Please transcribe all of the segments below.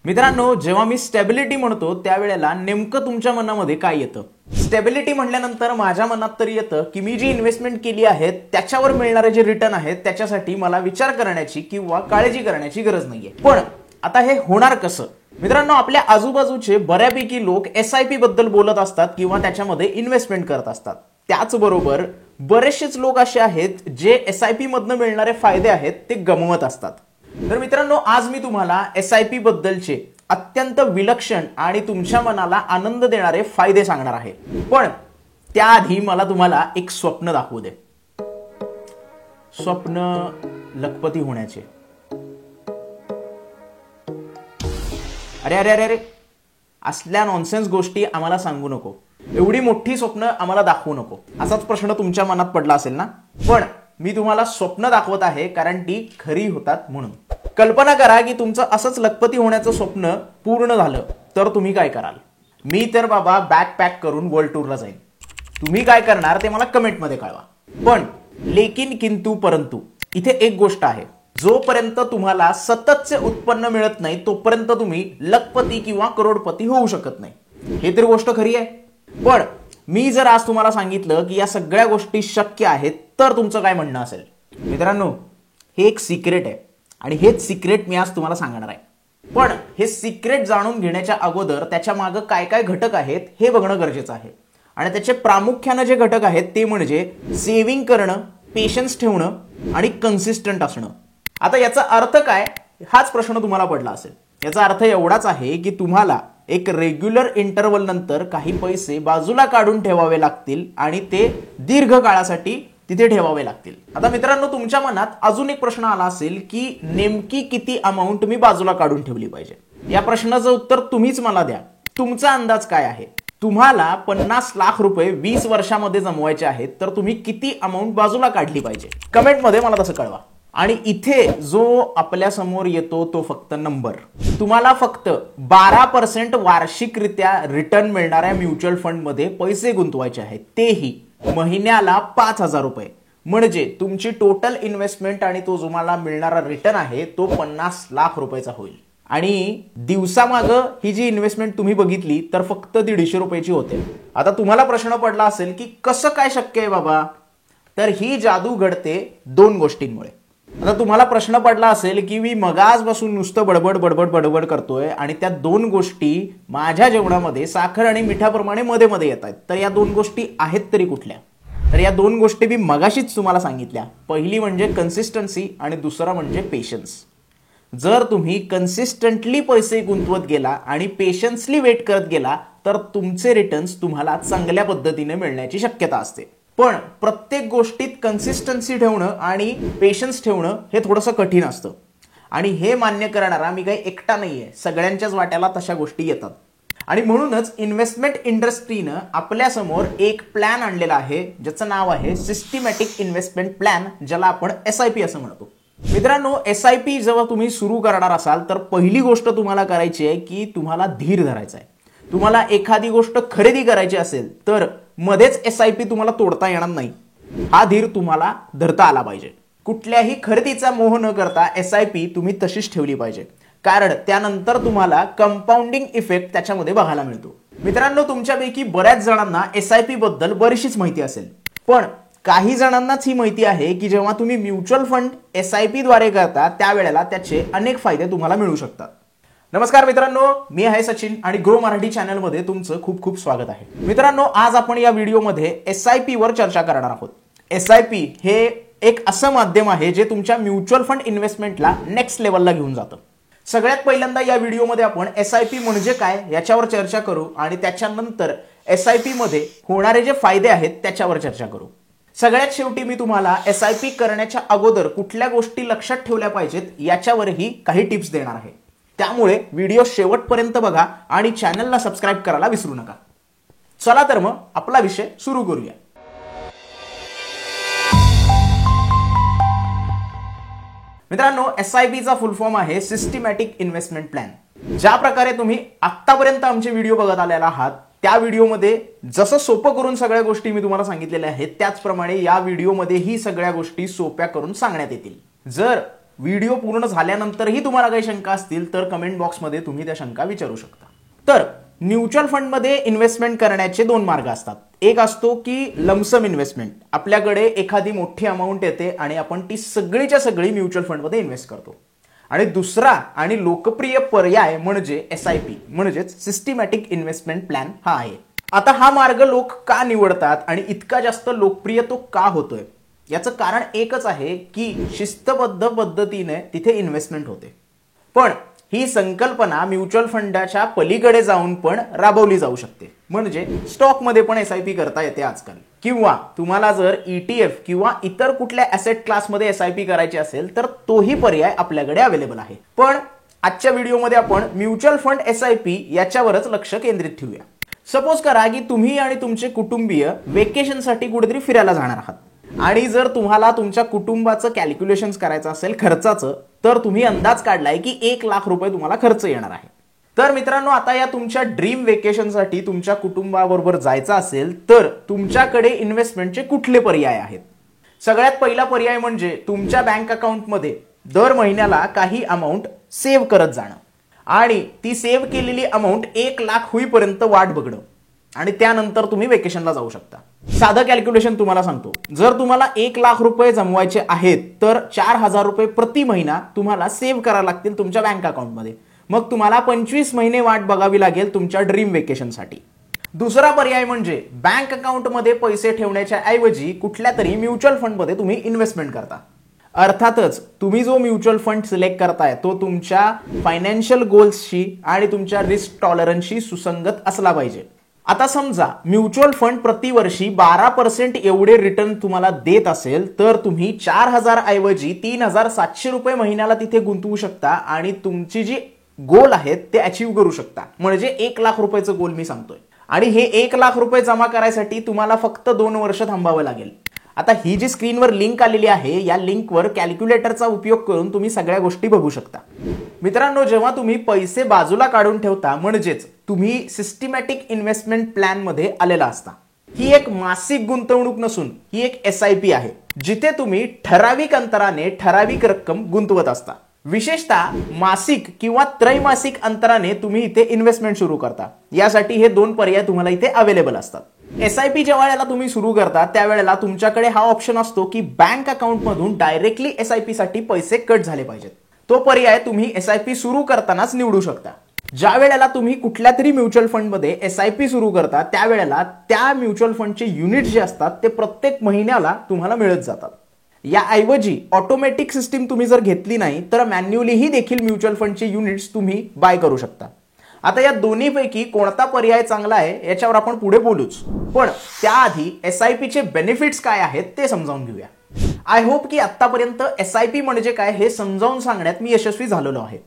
मित्रांनो, जेव्हा मी स्टॅबिलिटी म्हणतो त्यावेळेला नेमकं तुमच्या मनामध्ये काय येतं? स्टॅबिलिटी म्हटल्यानंतर माझ्या मनात तरी येतं की मी जी इन्व्हेस्टमेंट केली आहे त्याच्यावर मिळणारे जे रिटर्न आहेत त्याच्यासाठी मला विचार करण्याची किंवा काळजी करण्याची गरज नाहीये. पण आता हे होणार कसं? मित्रांनो, आपल्या आजूबाजूचे बऱ्यापैकी लोक SIP बद्दल बोलत असतात किंवा त्याच्यामध्ये इन्व्हेस्टमेंट करत असतात. त्याचबरोबर बरेचसेच लोक असे आहेत जे SIP मधनं मिळणारे फायदे आहेत ते गमवत असतात. तर मित्रांनो, आज मी तुम्हाला SIP बद्दलचे अत्यंत विलक्षण आणि तुमच्या मनाला आनंद देणारे फायदे सांगणार आहे. पण त्याआधी मला तुम्हाला एक स्वप्न दाखवू दे. स्वप्न लखपती होण्याचे. अरे अरे अरे अरे, असल्या नॉनसेन्स गोष्टी आम्हाला सांगू नको. एवढी मोठी स्वप्न आम्हाला दाखवू नको. असाच प्रश्न तुमच्या मनात पडला असेल ना? पण मी तुम्हाला स्वप्न दाखवत आहे कारण ती खरी होतात म्हणून. कल्पना करा की तुमचं असंच लखपती होण्याचं स्वप्न पूर्ण झालं तर तुम्ही काय कराल? मी तर बाबा बॅग पॅक करून वर्ल्ड टूरला जाईन. तुम्ही काय करणार ते मला कमेंटमध्ये कळवा. पण लेकिन किंतु परंतु इथे एक गोष्ट आहे. जोपर्यंत तुम्हाला सततचे उत्पन्न मिळत नाही तोपर्यंत तुम्ही लखपती किंवा करोडपती होऊ शकत नाही. हे तर गोष्ट खरी आहे. पण मी जर आज तुम्हाला सांगितलं की या सगळ्या गोष्टी शक्य आहेत तर तुमचं काय म्हणणं असेल? मित्रांनो, हे एक सिक्रेट आहे आणि हेच सिक्रेट मी आज तुम्हाला सांगणार आहे. पण हे सिक्रेट जाणून घेण्याच्या अगोदर त्याच्या मागे काय काय घटक आहेत हे बघणं गरजेचं आहे. आणि त्याचे प्रामुख्याने जे घटक आहेत ते म्हणजे सेव्हिंग करणं, पेशन्स ठेवणं आणि कन्सिस्टंट असणं. आता याचा अर्थ काय हाच प्रश्न तुम्हाला पडला असेल. याचा अर्थ एवढाच आहे की तुम्हाला एक रेग्युलर इंटरवल नंतर काही पैसे बाजूला काढून ठेवावे लागतील आणि ते दीर्घ काळासाठी तिथे ठेवावे लागतील. आता मित्रांनो, तुमच्या मनात अजून एक प्रश्न आला असेल की नेमकी किती अमाऊंट मी बाजूला काढून ठेवली पाहिजे? या प्रश्नाचं उत्तर तुम्हीच मला द्या. तुमचा अंदाज काय आहे? तुम्हाला 50 लाख रुपये 20 वर्षामध्ये जमवायचे आहेत तर तुम्ही किती अमाऊंट बाजूला काढली पाहिजे? कमेंटमध्ये मला तसं कळवा. आणि इथे जो आपल्या समोर येतो तो फक्त नंबर. तुम्हाला फक्त 12% वार्षिकरित्या रिटर्न मिळणाऱ्या म्युच्युअल फंड मध्ये पैसे गुंतवायचे आहेत, तेही महिन्याला 5,000 रुपये. म्हणजे तुमची टोटल इन्व्हेस्टमेंट आणि तो तुम्हाला मिळणारा रिटर्न आहे तो 50 लाख रुपयाचा होईल. आणि दिवसामागं ही जी इन्व्हेस्टमेंट तुम्ही बघितली तर फक्त 150 रुपयाची होते. आता तुम्हाला प्रश्न पडला असेल की कसं काय शक्य आहे बाबा? तर ही जादू घडते 2 गोष्टींमुळे. आता तुम्हाला प्रश्न पडला असेल की मी मगाजपासून नुसतं बडबड बडबड बडबड करतोय आणि त्या 2 गोष्टी माझ्या जेवणामध्ये साखर आणि मिठाप्रमाणे मध्ये मध्ये येत आहेत. तर या 2 गोष्टी आहेत तरी कुठल्या? तर या 2 गोष्टी मी मगाशीच तुम्हाला सांगितल्या. पहिली म्हणजे कन्सिस्टन्सी आणि दुसरा म्हणजे पेशन्स. जर तुम्ही कन्सिस्टंटली पैसे गुंतवत गेला आणि पेशन्सली वेट करत गेला तर तुमचे रिटर्न्स तुम्हाला चांगल्या पद्धतीने मिळण्याची शक्यता असते. पण प्रत्येक गोष्टीत कन्सिस्टन्सी ठेवणं आणि पेशन्स ठेवणं हे थोडंसं कठीण असतं. आणि हे मान्य करणारा मी काही एकटा नाहीये. सगळ्यांच्याच वाट्याला तशा गोष्टी येतात. आणि म्हणूनच इन्व्हेस्टमेंट इंडस्ट्रीनं आपल्यासमोर एक प्लॅन आणलेला आहे ज्याचं नाव आहे सिस्टमॅटिक इन्व्हेस्टमेंट प्लॅन, ज्याला आपण SIP असं म्हणतो. मित्रांनो, SIP जेव्हा तुम्ही सुरू करणार असाल तर पहिली गोष्ट तुम्हाला करायची आहे की तुम्हाला धीर धरायचा आहे. तुम्हाला एखादी गोष्ट खरेदी करायची असेल तर मध्येच SIP तुम्हाला तोडता येणार नाही. हा धीर तुम्हाला धरता आला पाहिजे. कुठल्याही खरेदीचा मोह न करता SIP तुम्ही तशीच ठेवली पाहिजे, कारण त्यानंतर तुम्हाला कंपाऊंडिंग इफेक्ट त्याच्यामध्ये बघायला मिळतो. मित्रांनो, तुमच्यापैकी बऱ्याच जणांना SIP बद्दल बरीचशीच माहिती असेल. पण काही जणांनाच ही माहिती आहे की जेव्हा तुम्ही म्युच्युअल फंड SIP द्वारे करता त्यावेळेला त्याचे अनेक फायदे तुम्हाला मिळू शकतात. नमस्कार मित्रांनो, मी आहे सचिन आणि ग्रो मराठी चॅनल मध्ये तुमचं खूप खूप स्वागत आहे. मित्रांनो, आज आपण या व्हिडिओमध्ये SIP वर चर्चा करणार आहोत. SIP हे एक असं माध्यम आहे जे तुमच्या म्युच्युअल फंड इन्व्हेस्टमेंटला नेक्स्ट लेवलला घेऊन जातं. सगळ्यात पहिल्यांदा या व्हिडिओमध्ये आपण SIP म्हणजे काय याच्यावर चर्चा करू आणि त्याच्यानंतर SIP मध्ये होणारे जे फायदे आहेत त्याच्यावर चर्चा करू. सगळ्यात शेवटी मी तुम्हाला SIP करण्याच्या अगोदर कुठल्या गोष्टी लक्षात ठेवल्या पाहिजेत याच्यावरही काही टिप्स देणार आहे. त्यामुळे व्हिडिओ शेवटपर्यंत बघा आणि चॅनलला सबस्क्राईब करायला विसरू नका. चला तर मग आपला विषय सुरू करूया. मित्रांनो, SIP चा फुल फॉर्म आहे सिस्टमॅटिक इन्व्हेस्टमेंट प्लॅन. ज्या प्रकारे तुम्ही आतापर्यंत आमचे व्हिडिओ बघत आलेला आहात त्या व्हिडिओमध्ये जसं सोपं करून सगळ्या गोष्टी मी तुम्हाला सांगितलेल्या आहेत त्याचप्रमाणे या व्हिडिओमध्ये ही सगळ्या गोष्टी सोप्या करून सांगण्यात येतील. जर व्हिडिओ पूर्ण झाल्यानंतरही तुम्हाला काही शंका असतील तर कमेंट बॉक्समध्ये तुम्ही त्या शंका विचारू शकता. तर म्युच्युअल फंडमध्ये इन्व्हेस्टमेंट करण्याचे दोन मार्ग असतात. एक असतो की लमसम इन्व्हेस्टमेंट, आपल्याकडे एखादी मोठी अमाऊंट येते आणि आपण ती सगळीच्या सगळी म्युच्युअल फंडमध्ये इन्व्हेस्ट करतो. आणि दुसरा आणि लोकप्रिय पर्याय म्हणजे SIP म्हणजेच सिस्टमॅटिक इन्व्हेस्टमेंट प्लॅन हा आहे. आता हा मार्ग लोक का निवडतात आणि इतका जास्त लोकप्रिय तो का होतोय, याचं कारण एकच आहे की शिस्तबद्ध पद्धतीने तिथे इन्व्हेस्टमेंट होते. पण ही संकल्पना म्युच्युअल फंडाच्या पलीकडे जाऊन पण राबवली जाऊ शकते. म्हणजे स्टॉकमध्ये पण SIP करता येते आजकाल, किंवा तुम्हाला जर ETF किंवा इतर कुठल्या ऍसेट क्लासमध्ये SIP करायची असेल तर तोही पर्याय आपल्याकडे अवेलेबल आहे. पण आजच्या व्हिडिओमध्ये आपण म्युच्युअल फंड SIP याच्यावरच लक्ष केंद्रित ठेवूया. सपोज करा की तुम्ही आणि तुमचे कुटुंबीय वेकेशनसाठी कुठेतरी फिरायला जाणार आहात आणि जर तुम्हाला तुमच्या कुटुंबाचं कॅल्क्युलेशन करायचं असेल खर्चाचं, तर तुम्ही अंदाज काढलाय की 1 लाख रुपये तुम्हाला खर्च येणार आहे. तर मित्रांनो, आता या तुमच्या ड्रीम वेकेशनसाठी तुमच्या कुटुंबाबरोबर जायचं असेल तर तुमच्याकडे इन्व्हेस्टमेंटचे कुठले पर्याय आहेत? सगळ्यात पहिला पर्याय म्हणजे तुमच्या बँक अकाउंटमध्ये दर महिन्याला काही अमाऊंट सेव्ह करत जाणं आणि ती सेव्ह केलेली अमाऊंट 1 लाख होईपर्यंत वाट बघणं आणि त्यानंतर तुम्ही वेकेशनला जाऊ शकता. साधं कॅल्क्युलेशन तुम्हाला सांगतो, जर तुम्हाला 1 लाख रुपये जमवायचे आहेत तर 4,000 रुपये प्रति महिना तुम्हाला सेव्ह करावे लागतील तुमच्या बँक अकाउंटमध्ये. मग तुम्हाला 25 महिने वाट बघावी लागेल तुमच्या ड्रीम वेकेशनसाठी. दुसरा पर्याय म्हणजे बँक अकाउंटमध्ये पैसे ठेवण्याच्या ऐवजी कुठल्या तरी म्युच्युअल फंडमध्ये तुम्ही इन्व्हेस्टमेंट करता. अर्थातच तुम्ही जो म्युच्युअल फंड सिलेक्ट करताय तो तुमच्या फायनान्शियल गोल्सशी आणि तुमच्या रिस्क टॉलरन्सशी सुसंगत असला पाहिजे. आता समजा म्युच्युअल फंड प्रतिवर्षी 12% एवढे रिटर्न तुम्हाला देत असेल तर तुम्ही 4,000 ऐवजी 3,700 रुपये महिन्याला तिथे गुंतवू शकता आणि तुमची जी गोल आहेत ते अचीव्ह करू शकता. म्हणजे 1 लाख रुपयाचं गोल मी सांगतोय. आणि हे 1 लाख रुपये जमा करायसाठी तुम्हाला फक्त 2 वर्ष थांबावं लागेल. आता ही जी स्क्रीनवर लिंक आलेली आहे या लिंकवर कॅल्क्युलेटरचा उपयोग करून तुम्ही सगळ्या गोष्टी बघू शकता. मित्रांनो, जेव्हा तुम्ही पैसे बाजूला काढून ठेवता म्हणजेच तुम्ही सिस्टमॅटिक इन्व्हेस्टमेंट प्लॅन मध्ये आलेला असता. ही एक मासिक गुंतवणूक नसून ही एक SIP आहे, जिथे तुम्ही ठराविक अंतराने ठराविक रक्कम गुंतवत असता. विशेषतः मासिक किंवा त्रैमासिक अंतराने तुम्ही इथे इन्व्हेस्टमेंट सुरू करता. यासाठी हे 2 पर्याय तुम्हाला इथे अवेलेबल असतात. SIP ज्या वेळेला तुम्ही सुरू करता त्यावेळेला तुमच्याकडे हा ऑप्शन असतो की बँक अकाउंट मधून डायरेक्टली SIP साठी पैसे कट झाले पाहिजेत. तो पर्याय तुम्ही SIP सुरू करतानाच निवडू शकता. ज्या वेळेला तुम्ही कुठल्या तरी म्युच्युअल फंडमध्ये SIP सुरू करता त्यावेळेला त्या म्युच्युअल फंडचे युनिट जे असतात ते प्रत्येक महिन्याला तुम्हाला मिळत जातात. याऐवजी ऑटोमॅटिक सिस्टीम तुम्ही जर घेतली नाही तर मॅन्युअलीही देखील म्युच्युअल फंडचे युनिट्स तुम्ही बाय करू शकता. आता या दोन्हीपैकी कोणता पर्याय चांगला आहे याच्यावर आपण पुढे बोलूच, पण त्याआधी SIP चे बेनिफिट्स काय आहेत ते समजावून घेऊया. आय होप की आतापर्यंत SIP म्हणजे काय हे समजावून सांगण्यात मी यशस्वी झालेलो आहे.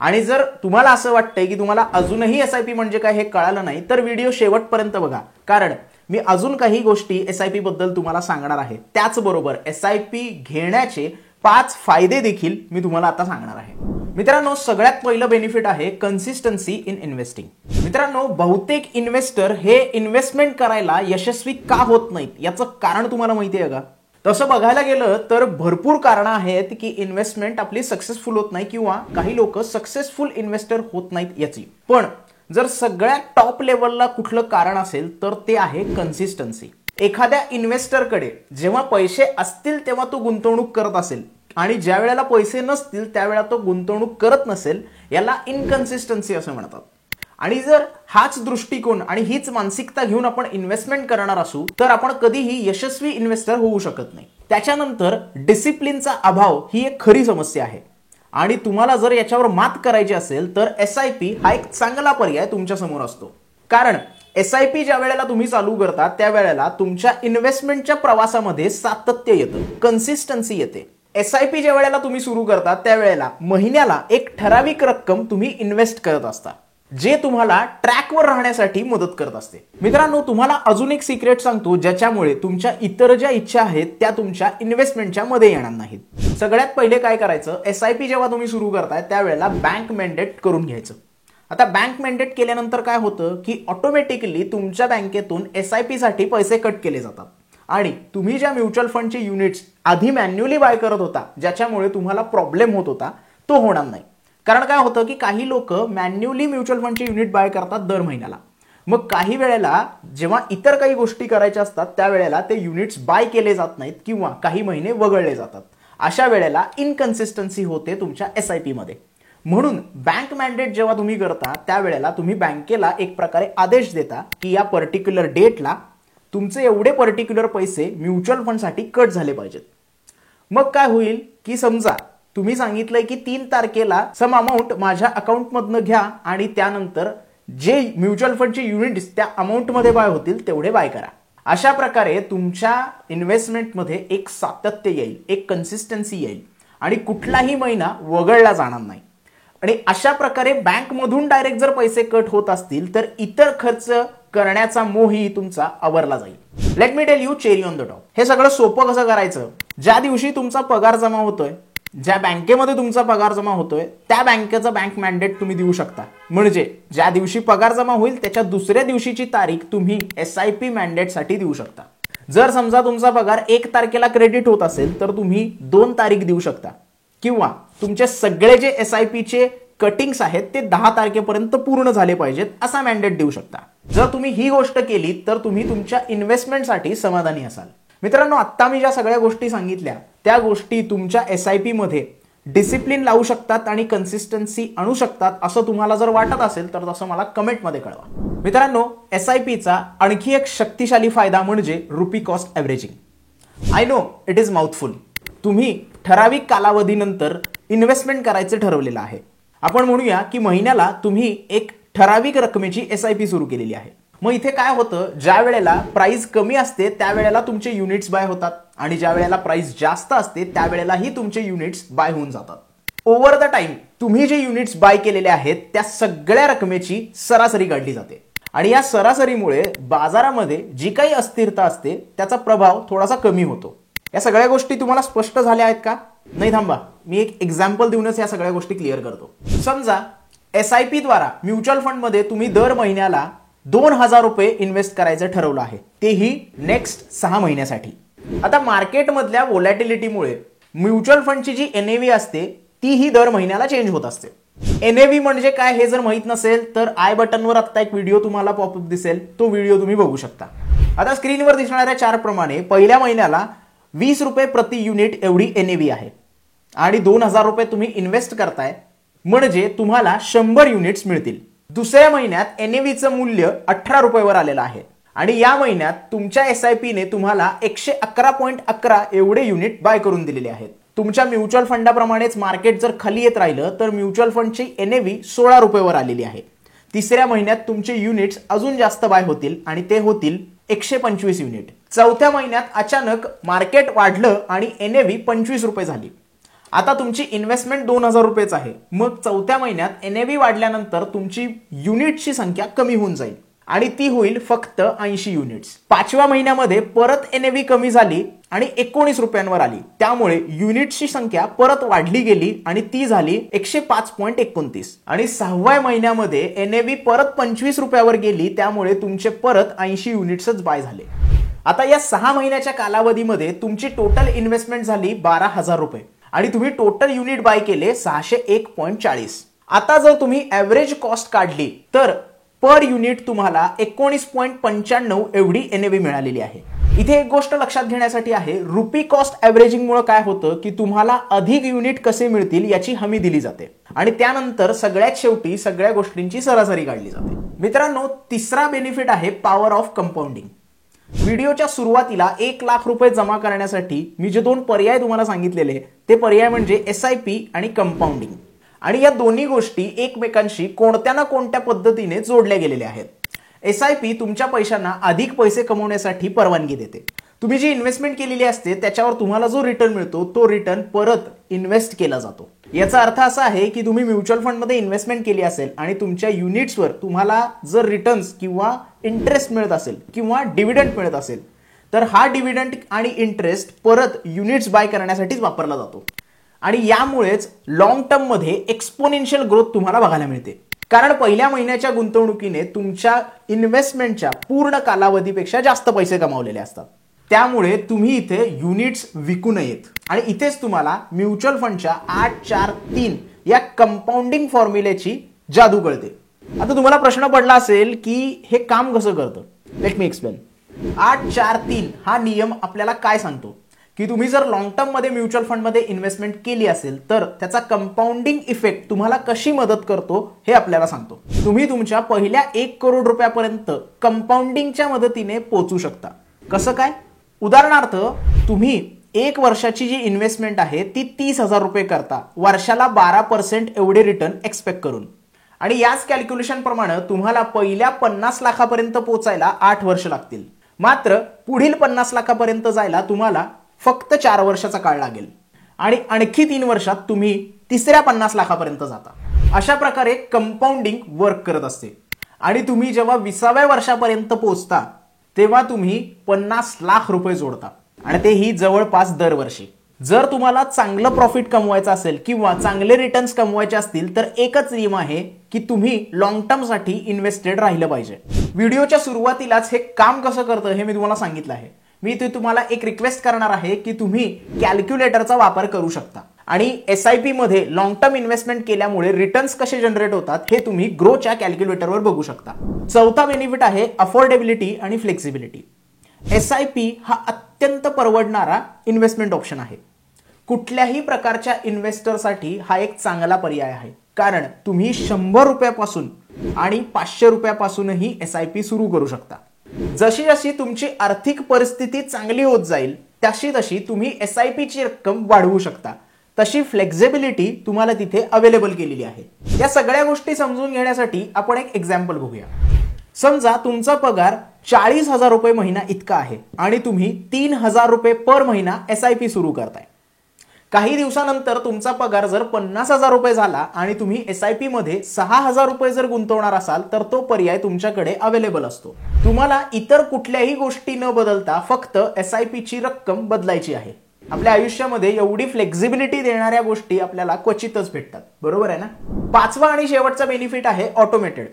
आणि जर तुम्हाला असं वाटतंय की तुम्हाला अजूनही SIP म्हणजे काय हे कळालं नाही तर व्हिडिओ शेवटपर्यंत बघा, कारण मी अजून काही गोष्टी SIP बद्दल तुम्हाला सांगणार आहे. त्याचबरोबर SIP घेण्याचे 5 फायदे देखील मी तुम्हाला आता सांगणार आहे. मित्रांनो, सगळ्यात पहिलं बेनिफिट आहे कन्सिस्टन्सी इन इन्व्हेस्टिंग. मित्रांनो, बहुतेक इन्व्हेस्टर हे इन्व्हेस्टमेंट करायला यशस्वी का होत नाहीत याचं कारण तुम्हाला माहिती आहे का? तसं बघायला गेलं तर भरपूर कारणं आहेत की इन्व्हेस्टमेंट आपली सक्सेसफुल होत नाही किंवा काही लोक सक्सेसफुल इन्व्हेस्टर होत नाहीत याची. पण जर सगळ्यात टॉप लेवलला कुठलं कारण असेल तर ते आहे कन्सिस्टन्सी. एखाद्या इन्व्हेस्टरकडे जेव्हा पैसे असतील तेव्हा तो गुंतवणूक करत असेल आणि ज्या वेळेला पैसे नसतील त्यावेळेला तो गुंतवणूक करत नसेल, याला इनकन्सिस्टन्सी असं म्हणतात. आणि जर हाच दृष्टिकोन आणि हीच मानसिकता घेऊन आपण इन्व्हेस्टमेंट करणार असू तर आपण कधीही यशस्वी इन्व्हेस्टर होऊ शकत नाही. त्याच्यानंतर डिसिप्लिनचा अभाव ही एक खरी समस्या आहे आणि तुम्हाला जर याच्यावर मात करायची असेल तर SIP हा एक चांगला पर्याय तुमच्या समोर असतो. कारण SIP ज्या वेळेला तुम्ही चालू करता त्यावेळेला तुमच्या इन्व्हेस्टमेंटच्या प्रवासामध्ये सातत्य येतं, कन्सिस्टन्सी येते. SIP ज्या वेळेला तुम्ही सुरू करता त्यावेळेला महिन्याला एक ठराविक रक्कम तुम्ही इन्व्हेस्ट करत असता, जे तुम्हाला ट्रॅकवर राहण्यासाठी मदत करत असते. मित्रांनो, तुम्हाला अजून एक सिक्रेट सांगतो ज्याच्यामुळे तुमच्या इतर ज्या इच्छा आहेत त्या तुमच्या इन्व्हेस्टमेंटच्या मध्ये येणार नाहीत. सगळ्यात पहिले काय करायचं, SIP जेव्हा तुम्ही सुरू करताय त्यावेळेला बँक मॅन्डेट करून घ्यायचं. आता बँक मॅन्डेट केल्यानंतर काय होतं की ऑटोमॅटिकली तुमच्या बँकेतून SIP साठी पैसे कट केले जातात आणि तुम्ही ज्या म्युच्युअल फंडचे युनिट्स आधी मॅन्युअली बाय करत होता, ज्याच्यामुळे तुम्हाला प्रॉब्लेम होत होता, तो होणार नाही. कारण काय होतं की काही लोक मॅन्युअली म्युच्युअल फंडचे युनिट बाय करतात दर महिन्याला. मग काही वेळेला जेव्हा इतर काही गोष्टी करायच्या असतात त्यावेळेला ते युनिट्स बाय केले जात नाहीत किंवा काही महिने वगळले जातात. अशा वेळेला इनकन्सिस्टन्सी होते तुमच्या SIP मध्ये. म्हणून बँक मॅन्डेट जेव्हा तुम्ही करता त्यावेळेला तुम्ही बँकेला एक प्रकारे आदेश देता की या पर्टिक्युलर डेटला तुमचे एवढे पर्टिक्युलर पैसे म्युच्युअल फंडसाठी कट झाले पाहिजेत. मग काय होईल की समजा तुम्ही सांगितलंय की 3 तारखेला सम अमाऊंट माझ्या अकाउंटमधनं घ्या आणि त्यानंतर जे म्युच्युअल फंडचे युनिट्स त्या अमाऊंटमध्ये बाय होतील तेवढे बाय करा. अशा प्रकारे तुमच्या इन्व्हेस्टमेंटमध्ये एक सातत्य येईल, एक कन्सिस्टन्सी येईल आणि कुठलाही महिना वगळला जाणार नाही. आणि अशा प्रकारे बँकमधून डायरेक्ट जर पैसे कट होत असतील तर इतर खर्च करण्याचा मोही तुमचा आवरला जाईल. Let me tell you cherry on the top. हे सगळं सोपं कसं करायचं? ज्या दिवशी तुमचा पगार जमा होतोय, ज्या बँकेमध्ये तुमचा पगार जमा होतोय त्या बँकेचा बँक मॅन्डेट तुम्ही देऊ शकता. म्हणजे ज्या दिवशी पगार जमा होईल त्याच्या दुसऱ्या दिवशीची तारीख तुम्ही SIP मॅन्डेटसाठी देऊ शकता. जर समजा तुमचा पगार 1 तारखेला क्रेडिट होत असेल तर तुम्ही 2 तारीख देऊ शकता किंवा तुमचे सगळे जे SIPचे कटिंग्स आहेत ते 10 तारखेपर्यंत पूर्ण झाले पाहिजेत असा मॅन्डेट देऊ शकता. जर तुम्ही ही गोष्ट केली तर तुम्ही तुमच्या इन्व्हेस्टमेंटसाठी समाधानी असाल. मित्रांनो, आता मी ज्या सगळ्या गोष्टी सांगितल्या त्या गोष्टी तुमच्या SIP मध्ये डिसिप्लिन लावू शकतात आणि कन्सिस्टन्सी आणू शकतात असं तुम्हाला जर वाटत असेल तर तसं मला कमेंटमध्ये कळवा. मित्रांनो, SIPचा आणखी एक शक्तिशाली फायदा म्हणजे rupee cost averaging. I know it is mouthful. तुम्ही ठराविक कालावधीनंतर इन्व्हेस्टमेंट करायचं ठरवलेलं आहे. आपण म्हणूया की महिन्याला तुम्ही एक ठराविक रकमेची SIP सुरू केलेली आहे. मग इथे काय होतं, ज्या वेळेला प्राइस कमी असते त्यावेळेला तुमचे युनिट्स बाय होतात आणि ज्या वेळेला प्राइस जास्त असते त्यावेळेलाही तुमचे युनिट्स बाय होऊन जातात. ओव्हर द टाइम तुम्ही जे युनिट्स बाय केलेले आहेत त्या सगळ्या रकमेची सरासरी काढली जाते आणि या सरासरीमुळे बाजारामध्ये जी काही अस्थिरता असते त्याचा प्रभाव थोडासा कमी होतो. या सगळ्या गोष्टी तुम्हाला स्पष्ट झाल्या आहेत का? नाही, थांबा, मी एक एक्झाम्पल देऊनच या सगळ्या गोष्टी क्लिअर करतो. समजा SIP द्वारा म्युच्युअल फंड मध्ये तुम्ही दर महिन्याला 2000 रुपये इन्व्हेस्ट करायचं ठरवलं आहे, तेही नेक्स्ट 6 महिन्यासाठी. आता मार्केटमधल्या व्होलॅटिलिटीमुळे म्युच्युअल फंडची जी NAV असते तीही दर महिन्याला चेंज होत असते. NAV म्हणजे काय हे जर माहित नसेल तर आय बटनवर आता एक व्हिडिओ तुम्हाला पॉपअप दिसेल, तो व्हिडिओ तुम्ही बघू शकता. आता स्क्रीनवर दिसणाऱ्या चार्ट प्रमाणे पहिल्या महिन्याला 20 रुपये प्रति युनिट एवढी NAV आहे आणि 2000 रुपये तुम्ही इन्व्हेस्ट करताय म्हणजे तुम्हाला 100 युनिट्स मिळतील. दुसऱ्या महिन्यात NAVचं मूल्य 18 रुपयेवर आलेलं आहे आणि या महिन्यात तुमच्या SIP ने तुम्हाला 111.11 एवढे युनिट बाय करून दिलेले आहेत. तुमच्या म्युच्युअल फंडाप्रमाणेच मार्केट जर खाली येत राहिलं तर म्युच्युअल फंडची NAV 16 रुपयेवर आलेली आहे. तिसऱ्या महिन्यात तुमचे युनिट्स अजून जास्त बाय होतील आणि ते होतील 125 युनिट. चौथ्या महिन्यात अचानक मार्केट वाढलं आणि NAV 25 रुपये झाली. आता तुमची इन्व्हेस्टमेंट 2000 रुपयेच आहे. मग चौथ्या महिन्यात NAV वाढल्यानंतर तुमची युनिटची संख्या कमी होऊन जाईल आणि ती होईल फक्त 80 युनिट्स. 5व्या महिन्यामध्ये परत NAV कमी झाली आणि 19 रुपयांवर आली. त्यामुळे युनिट्सची संख्या परत वाढली गेली आणि ती झाली 105.29 आणि 6व्या महिन्यामध्ये NAV परत 25 रुपयावर गेली. त्यामुळे तुमचे परत 80 युनिट्सच बाय झाले. आता या 6 महिन्याच्या कालावधीमध्ये तुमची टोटल इन्व्हेस्टमेंट झाली 12,000 रुपये आणि तुम्ही टोटल युनिट बाय केले 601.40. आता जर तुम्ही ॲव्हरेज कॉस्ट काढली तर पर युनिट तुम्हाला 19.95 एवढी NAV मिळालेली आहे. इथे एक गोष्ट लक्षात घेण्यासाठी आहे, रुपी कॉस्ट ॲव्हरेजिंग मुळे काय होतं की तुम्हाला अधिक युनिट कसे मिळतील याची हमी दिली जाते आणि त्यानंतर सगळ्यात शेवटी सगळ्या गोष्टींची सरासरी काढली जाते. मित्रांनो, तिसरा बेनिफिट आहे पॉवर ऑफ कंपाऊंडिंग. व्हिडिओच्या सुरुवातीला 1 लाख रुपये जमा करण्यासाठी मी जे 2 पर्याय तुम्हाला सांगितलेले ते पर्याय म्हणजे SIP आणि कंपाऊंडिंग. आणि या दोन्ही गोष्टी एकमेकांशी कोणत्या ना कोणत्या पद्धतीने जोडल्या गेलेल्या आहेत. SIP तुमच्या पैशांना अधिक पैसे कमवण्यासाठी परवानगी देते. तुम्ही जी इन्व्हेस्टमेंट केलेली असते त्याच्यावर तुम्हाला जो रिटर्न मिळतो तो रिटर्न परत इन्व्हेस्ट केला जातो. याचा अर्थ असा आहे की तुम्ही म्युच्युअल फंडमध्ये इन्व्हेस्टमेंट केली असेल आणि तुमच्या युनिट्सवर तुम्हाला जर रिटर्न्स किंवा इंटरेस्ट मिळत असेल किंवा डिव्हिडंड मिळत असेल तर हा डिव्हिडंड आणि इंटरेस्ट परत युनिट्स बाय करण्यासाठीच वापरला जातो आणि यामुळेच लॉंग टर्म मध्ये एक्सपोनेन्शियल ग्रोथ तुम्हाला बघायला मिळते. कारण पहिल्या महिन्याच्या गुंतवणुकीने तुमच्या इन्व्हेस्टमेंटच्या पूर्ण कालावधीपेक्षा जास्त पैसे कमावलेले असतात. त्यामुळे तुम्ही इथे युनिट्स विकू नयेत आणि इथेच तुम्हाला म्युच्युअल फंडच्या 843 या कंपाऊंडिंग फॉर्म्युलेची जादू कळते. आता तुम्हाला प्रश्न पडला असेल की हे काम कसं करतं. Let me explain. 843 हा नियम आपल्याला काय सांगतो की तुम्ही जर लॉंग टर्म मध्ये म्युच्युअल फंड मध्ये इन्व्हेस्टमेंट केली असेल तर त्याचा कंपाऊंडिंग इफेक्ट तुम्हाला कशी मदत करतो हे आपल्याला सांगतो. तुम्ही तुमच्या पहिल्या 1 करोड रुपयापर्यंत कंपाऊंडिंगच्या मदतीने पोहोचू शकता. कसं काय? उदाहरणार्थ तुम्ही 1 वर्षाची जी इन्व्हेस्टमेंट आहे ती 30,000 रुपये करता वर्षाला 12% एवढे रिटर्न एक्सपेक्ट करून, आणि याच कॅल्क्युलेशन प्रमाणे तुम्हाला पहिल्या 50 लाखापर्यंत पोहोचायला 8 वर्ष लागतील. मात्र पुढील 50 लाखापर्यंत जायला तुम्हाला फक्त 4 वर्षाचा काळ लागेल आणि आणखी 3 वर्षात तुम्ही तिसऱ्या 50 लाखापर्यंत जाता. अशा प्रकारे कंपाऊंडिंग वर्क करत असते आणि तुम्ही जेव्हा 20व्या वर्षापर्यंत पोहोचता तेव्हा तुम्ही 50 लाख रुपये जोडता आणि तेही जवळपास दरवर्षी. जर तुम्हाला चांगलं प्रॉफिट कमवायचं असेल किंवा चांगले रिटर्न्स कमवायचे असतील तर एकच नियम आहे की तुम्ही लॉंग टर्म साठी इन्व्हेस्टेड राहिलं पाहिजे. व्हिडिओच्या सुरुवातीलाच हे काम कसं करतं हे मी तुम्हाला सांगितलं आहे. मी इथे तुम्हाला एक रिक्वेस्ट करणार आहे की तुम्ही कॅल्क्युलेटरचा वापर करू शकता आणि SIP मध्ये लॉंग टर्म इन्व्हेस्टमेंट केल्यामुळे रिटर्न्स कसे जनरेट होतात हे तुम्ही ग्रोच्या कॅल्क्युलेटरवर बघू शकता. चौथा बेनिफिट आहे अफोर्डेबिलिटी आणि फ्लेक्सिबिलिटी. SIP हा अत्यंत परवडणारा इन्व्हेस्टमेंट ऑप्शन आहे. कुठल्याही प्रकारच्या इन्व्हेस्टरसाठी हा एक चांगला पर्याय आहे, कारण तुम्ही 100 रुपयापासून आणि 500 रुपयापासूनही SIP सुरू करू शकता. जशी जशी तुमची आर्थिक परिस्थिती चांगली होत जाईल तशी तशी तुम्ही SIP ची रक्कम वाढवू शकता. तशी फ्लेक्झिबिलिटी तुम्हाला तिथे अवेलेबल केलेली आहे. या सगळ्या गोष्टी समजून घेण्यासाठी आपण एक एक्झाम्पल बघूया. समजा तुमचा पगार 40,000 रुपये महिना इतका आहे आणि तुम्ही 3,000 रुपये पर महिना SIP सुरू करताय. काही दिवसानंतर तुमचा पगार जर 50,000 रुपये झाला आणि तुम्ही SIP मध्ये 6,000 रुपये जर गुंतवणार असाल तर तो पर्याय तुमच्याकडे अवेलेबल असतो. तुम्हाला इतर कुठल्याही गोष्टी न बदलता फक्त SIP ची रक्कम बदलायची आहे. आपल्या आयुष्यामध्ये एवढी फ्लेक्झिबिलिटी देणाऱ्या गोष्टी आपल्याला क्वचितच भेटतात, बरोबर आहे ना. 5वा आणि शेवटचा बेनिफिट आहे ऑटोमेटेड.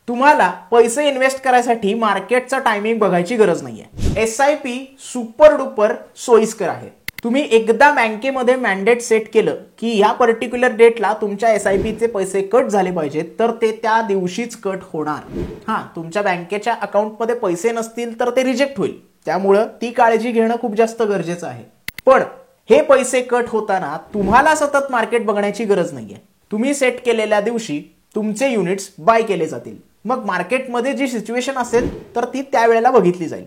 तुम्हाला पैसे इन्व्हेस्ट करायसाठी मार्केटचा टायमिंग बघायची गरज नाहीये. SIP सुपर डुपर सोयीस्कर आहे. तुम्ही एकदा बँकेमध्ये मॅन्डेट सेट केलं की या पर्टिक्युलर डेटला तुमच्या SIP चे पैसे कट झाले पाहिजेत तर ते त्या दिवशीच कट होणार. तुमच्या बँकेच्या अकाउंटमध्ये पैसे नसतील तर ते रिजेक्ट होईल. त्यामुळं ती काळजी घेणं खूप जास्त गरजेचं आहे. पण हे पैसे कट होताना तुम्हाला सतत मार्केट बघण्याची गरज नाहीये. तुम्ही सेट केलेल्या दिवशी तुमचे युनिट्स बाय केले जातील. मग मार्केटमध्ये जी सिच्युएशन असेल तर ती त्यावेळेला बघितली जाईल.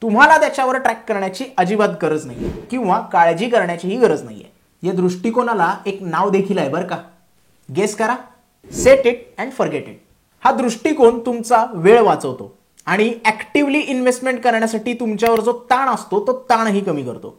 तुम्हाला त्याच्यावर ट्रॅक करण्याची अजिबात गरज नाहीये किंवा काळजी करण्याचीही गरज नाहीये. या दृष्टिकोनाला एक नाव देखील आहे बरं का. गेस करा. Set it and forget it. हा दृष्टिकोन तुमचा वेळ वाचवतो आणि ऍक्टिव्हली इन्व्हेस्टमेंट करण्यासाठी तुमच्यावर जो ताण असतो तो ताणही कमी करतो.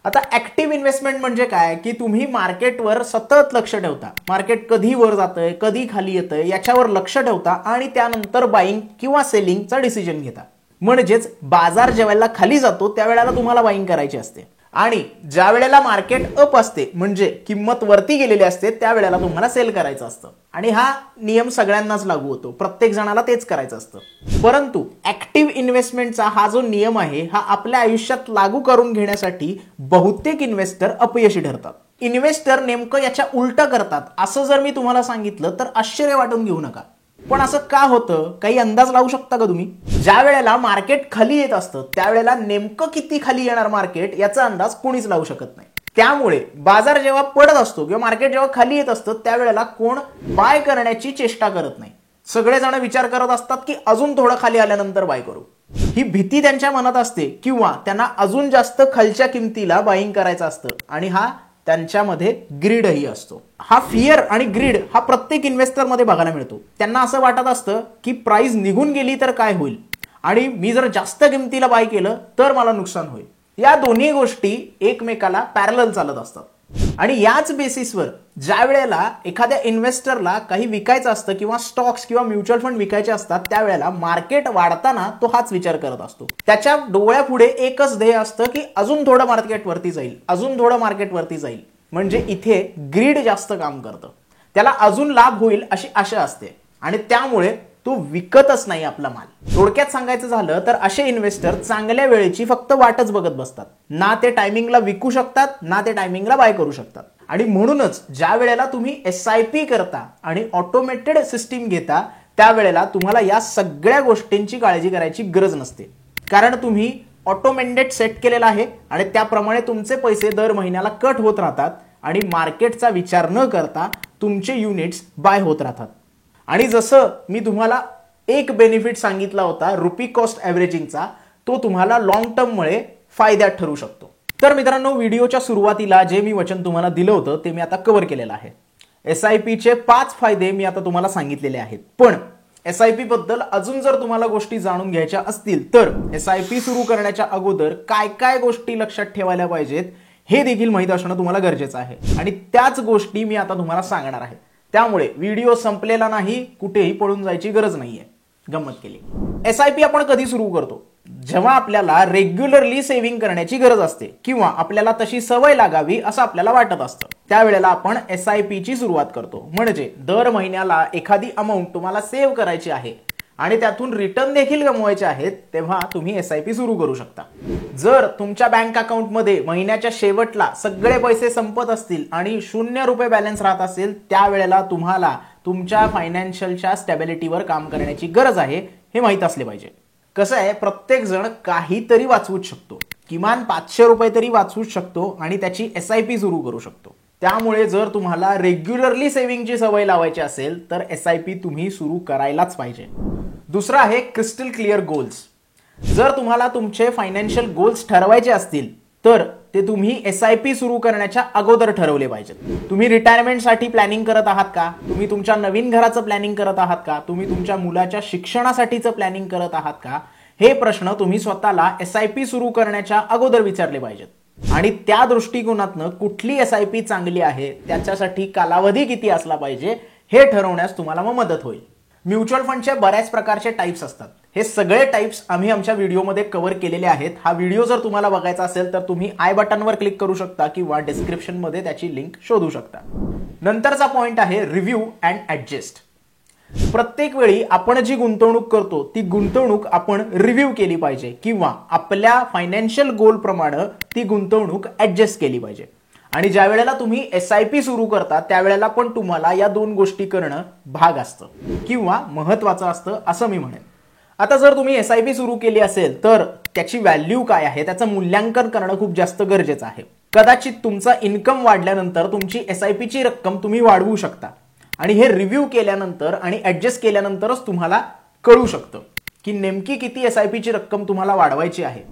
आता ऍक्टिव्ह इन्व्हेस्टमेंट म्हणजे काय की तुम्ही मार्केटवर सतत लक्ष ठेवता. मार्केट कधी वर जातंय कधी खाली येतंय याच्यावर लक्ष ठेवता आणि त्यानंतर बाईंग किंवा सेलिंगचा डिसिजन घेता. म्हणजेच बाजार ज्या वेळेला खाली जातो त्यावेळेला तुम्हाला बाईंग करायची असते आणि ज्या वेळेला मार्केट अप असते म्हणजे किंमत वरती गेलेली असते त्यावेळेला तुम्हाला सेल करायचं असतं. आणि हा नियम सगळ्यांनाच लागू होतो. प्रत्येक जणाला तेच करायचं असतं. परंतु ऍक्टिव्ह इन्व्हेस्टमेंटचा हा जो नियम आहे हा आपल्या आयुष्यात लागू करून घेण्यासाठी बहुतेक इन्व्हेस्टर अपयशी ठरतात. इन्व्हेस्टर नेमकं याच्या उलट करतात असं जर मी तुम्हाला सांगितलं तर आश्चर्य वाटून घेऊ नका. पण असं का होतं काही अंदाज लावू शकता का तुम्ही? ज्या वेळेला मार्केट खाली येत असतं त्यावेळेला नेमकं किती खाली येणार मार्केट याचा अंदाज कोणीच लावू शकत नाही. त्यामुळे बाजार जेव्हा पडत असतो किंवा मार्केट जेव्हा खाली येत असतं त्यावेळेला कोण बाय करण्याची चेष्टा करत नाही. सगळेजण विचार करत असतात की अजून थोडं खाली आल्यानंतर बाय करू. ही भीती त्यांच्या मनात असते किंवा त्यांना अजून जास्त खालच्या किमतीला बाईंग करायचं असतं आणि हा त्यांच्यामध्ये ग्रीडही असतो. हा फिअर आणि ग्रीड हा प्रत्येक इन्व्हेस्टर मध्ये बघायला मिळतो. त्यांना असं वाटत असतं की प्राइस निघून गेली तर काय होईल आणि मी जर जास्त किमतीला बाय केलं तर मला नुकसान होईल. या दोन्ही गोष्टी एकमेकाला पॅरलल चालत असतात आणि याच बेसिसवर ज्या वेळेला एखाद्या इन्व्हेस्टरला काही विकायचं असतं किंवा स्टॉक्स किंवा म्युच्युअल फंड विकायचे असतात त्यावेळेला मार्केट वाढताना तो हाच विचार करत असतो. त्याच्या डोळ्यापुढे एकच ध्येय असतं की अजून थोडं मार्केट वरती जाईल अजून थोडं मार्केट वरती जाईल. म्हणजे इथे ग्रीड जास्त काम करतं. त्याला अजून लाभ होईल अशी आशा असते आणि त्यामुळे तो विकतच नाही आपला माल. थोडक्यात सांगायचं झालं तर असे इन्व्हेस्टर चांगल्या वेळेची फक्त वाटच बघत बसतात. ना ते टायमिंगला विकू शकतात ना ते टायमिंगला बाय करू शकतात. आणि म्हणूनच ज्या वेळेला तुम्ही SIP करता आणि ऑटोमेटेड सिस्टीम घेता त्यावेळेला तुम्हाला या सगळ्या गोष्टींची काळजी करायची गरज नसते. कारण तुम्ही ऑटो मॅन्डेट सेट केलेला आहे आणि त्याप्रमाणे तुमचे पैसे दर महिन्याला कट होत राहतात आणि मार्केटचा विचार न करता तुमचे युनिट्स बाय होत राहतात. आणि जसं मी तुम्हाला एक बेनिफिट सांगितला होता रुपी कॉस्ट ॲव्हरेजिंगचा, तो तुम्हाला लॉंग टर्ममुळे फायद्यात ठरू शकतो. तर मित्रांनो, व्हिडिओच्या सुरुवातीला जे मी वचन तुम्हाला दिलं होतं ते मी आता कव्हर केलेलं आहे. SIPचे 5 फायदे मी आता तुम्हाला सांगितलेले आहेत. पण SIP बद्दल अजून जर तुम्हाला गोष्टी जाणून घ्यायच्या असतील तर SIP सुरू करण्याच्या अगोदर काय काय गोष्टी लक्षात ठेवायला पाहिजेत हे देखील माहित असणं तुम्हाला गरजेचं आहे. आणि त्याच गोष्टी मी आता तुम्हाला सांगणार आहे. त्यामुळे व्हिडिओ संपलेला नाही, कुठेही पळून जायची गरज नाहीये. गंमत केली. SIP आपण कधी सुरू करतो? जेव्हा आपल्याला रेग्युलरली सेव्हिंग करण्याची गरज असते किंवा आपल्याला तशी सवय लागावी असं आपल्याला वाटत असतं, त्यावेळेला आपण SIP ची सुरुवात करतो. म्हणजे दर महिन्याला एखादी अमाऊंट तुम्हाला सेव्ह करायची आहे आणि त्यातून रिटर्न देखील कमवायचे आहेत, तेव्हा तुम्ही SIP सुरू करू शकता. जर तुमच्या बँक अकाउंटमध्ये महिन्याच्या शेवटला सगळे पैसे संपत असतील आणि 0 रुपये बॅलन्स राहत असेल, त्यावेळेला तुम्हाला तुमच्या फायनान्शियलच्या स्टॅबिलिटीवर काम करण्याची गरज आहे हे माहीत असले पाहिजे. कसं आहे, प्रत्येक जण काहीतरी वाचवूच शकतो, किमान 500 रुपये तरी वाचवूच शकतो आणि त्याची SIP सुरू करू शकतो. त्यामुळे जर तुम्हाला रेग्युलरली सेव्हिंगची सवय लावायची असेल तर SIP तुम्ही सुरू करायलाच पाहिजे. दुसरं आहे क्रिस्टल क्लिअर गोल्स. जर तुम्हाला तुमचे फायनान्शियल गोल्स ठरवायचे असतील तर ते तुम्ही SIP सुरू करण्याच्या अगोदर ठरवले पाहिजेत. तुम्ही रिटायरमेंटसाठी प्लॅनिंग करत आहात का? तुम्ही तुमच्या नवीन घराचं प्लॅनिंग करत आहात का? तुम्ही तुमच्या मुलाच्या शिक्षणासाठीचं प्लॅनिंग करत आहात का? हे प्रश्न तुम्ही स्वतःला SIP सुरू करण्याच्या अगोदर विचारले पाहिजेत. आणि त्या दृष्टिकोनातनं कुठली SIP चांगली आहे, त्याच्यासाठी कालावधी किती असला पाहिजे हे ठरवण्यास तुम्हाला मग मदत होईल. म्युच्युअल फंडच्या बऱ्याच प्रकारचे टाइप्स असतात. हे सगळे टाइप्स आम्ही आमच्या व्हिडिओमध्ये कव्हर केलेले आहेत. हा व्हिडिओ जर तुम्हाला बघायचा असेल तर तुम्ही आय बटनवर क्लिक करू शकता किंवा डिस्क्रिप्शनमध्ये त्याची लिंक शोधू शकता. नंतरचा पॉइंट आहे रिव्ह्यू अँड ॲडजस्ट. प्रत्येक वेळी आपण जी गुंतवणूक करतो ती गुंतवणूक आपण रिव्ह्यू केली पाहिजे किंवा आपल्या फायनान्शियल गोल प्रमाणे ती गुंतवणूक ॲडजस्ट केली पाहिजे. आणि ज्या वेळेला तुम्ही SIP सुरू करता त्यावेळेला पण तुम्हाला या 2 गोष्टी करणं भाग असतं किंवा महत्वाचं असतं असं मी म्हणेन. आता जर तुम्ही SIP सुरू केली असेल तर त्याची व्हॅल्यू काय आहे, त्याचं मूल्यांकन करणं खूप जास्त गरजेचं आहे. कदाचित तुमचा इन्कम वाढल्यानंतर तुमची SIP ची रक्कम तुम्ही वाढवू शकता आणि हे रिव्ह्यू केल्यानंतर आणि ॲडजस्ट केल्यानंतरच तुम्हाला कळू शकतं की नेमकी किती SIP ची रक्कम तुम्हाला वाढवायची आहे.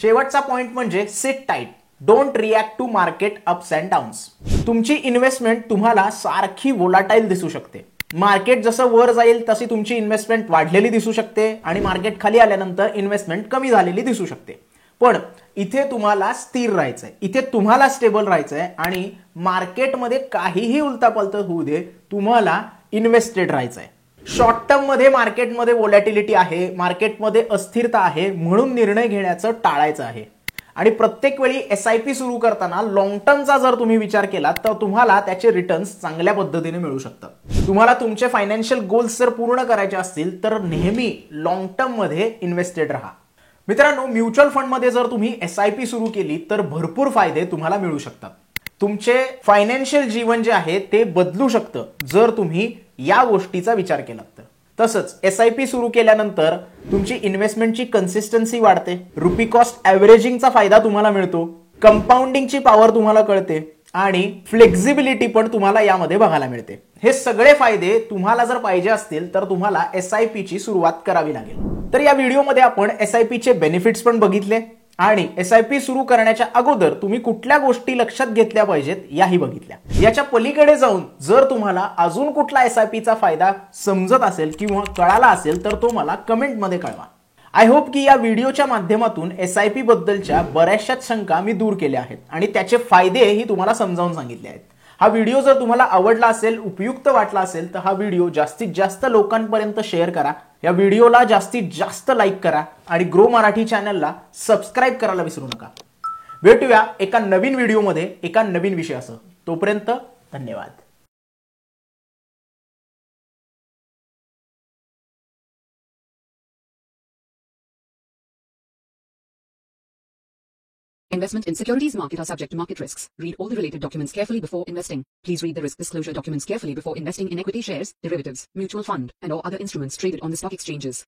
शेवटचा पॉइंट म्हणजे sit tight, don't react to market ups and downs. तुमची इन्व्हेस्टमेंट तुम्हाला सारखी वोलाटाईल दिसू शकते. मार्केट जसं वर जाईल तशी तुमची इन्व्हेस्टमेंट वाढलेली दिसू शकते आणि मार्केट खाली आल्यानंतर इन्व्हेस्टमेंट कमी झालेली दिसू शकते. पण इथे तुम्हाला स्थिर राहायचंय, इथे तुम्हाला स्टेबल राहायचंय आणि मार्केटमध्ये काहीही उलतापालत होऊ दे, तुम्हाला इन्व्हेस्टेड राहायचंय. शॉर्ट टर्म मध्ये मार्केटमध्ये व्होलॅटिलिटी आहे, मार्केटमध्ये अस्थिरता आहे, म्हणून निर्णय घेण्याचं टाळायचं आहे. आणि प्रत्येक वेळी SIP सुरू करताना लॉंग टर्मचा जर तुम्ही विचार केला तर तुम्हाला त्याचे रिटर्न्स चांगल्या पद्धतीने मिळू शकतात. तुम्हाला तुमचे फायनान्शियल गोल्स जर पूर्ण करायचे असतील तर नेहमी लॉंग टर्म मध्ये इन्व्हेस्टेड राहा. मित्रांनो, म्युच्युअल फंड मध्ये जर तुम्ही SIP सुरू केली तर भरपूर फायदे तुम्हाला मिळू शकतात. तुमचे फायनान्शियल जीवन जे आहे ते बदलू शकतं जर तुम्ही या गोष्टीचा विचार केला तर. तसंच SIP सुरू केल्यानंतर तुमची इन्व्हेस्टमेंटची कन्सिस्टन्सी वाढते, रुपी कॉस्ट ॲव्हरेजिंगचा फायदा तुम्हाला मिळतो, कंपाऊंडिंगची पॉवर तुम्हाला कळते आणि फ्लेक्झिबिलिटी पण तुम्हाला यामध्ये बघायला मिळते. हे सगळे फायदे तुम्हाला जर पाहिजे असतील तर तुम्हाला SIP ची सुरुवात करावी लागेल. तर या व्हिडिओमध्ये आपण SIP चे बेनिफिट्स पण बघितले आणि SIP सुरू करण्याच्या अगोदर तुम्ही कुठल्या गोष्टी लक्षात घेतल्या पाहिजेत याही बघितल्या. याच्या पलीकडे जाऊन जर तुम्हाला अजून कुठला SIP चा फायदा समजत असेल किंवा कळाला असेल तर तो मला कमेंटमध्ये कळवा. आय होप की या व्हिडिओच्या माध्यमातून SIP बद्दलच्या बऱ्याचशा शंका मी दूर केल्या आहेत आणि त्याचे फायदेही तुम्हाला समजावून सांगितले आहेत. हा व्हिडिओ जर तुम्हाला आवडला असेल, उपयुक्त वाटला असेल तर हा व्हिडिओ जास्तीत जास्त लोकांपर्यंत शेअर करा. या व्हिडिओला जास्तीत जास्त लाईक करा आणि ग्रो मराठी चॅनलला सबस्क्राईब करायला विसरू नका. भेटूया एका नवीन व्हिडिओमध्ये एका नवीन विषयासह. तोपर्यंत धन्यवाद. Investment in securities market are subject to market risks. Read all the related documents carefully before investing. Please read the risk disclosure documents carefully before investing in equity shares, derivatives, mutual fund, and or other instruments traded on the stock exchanges.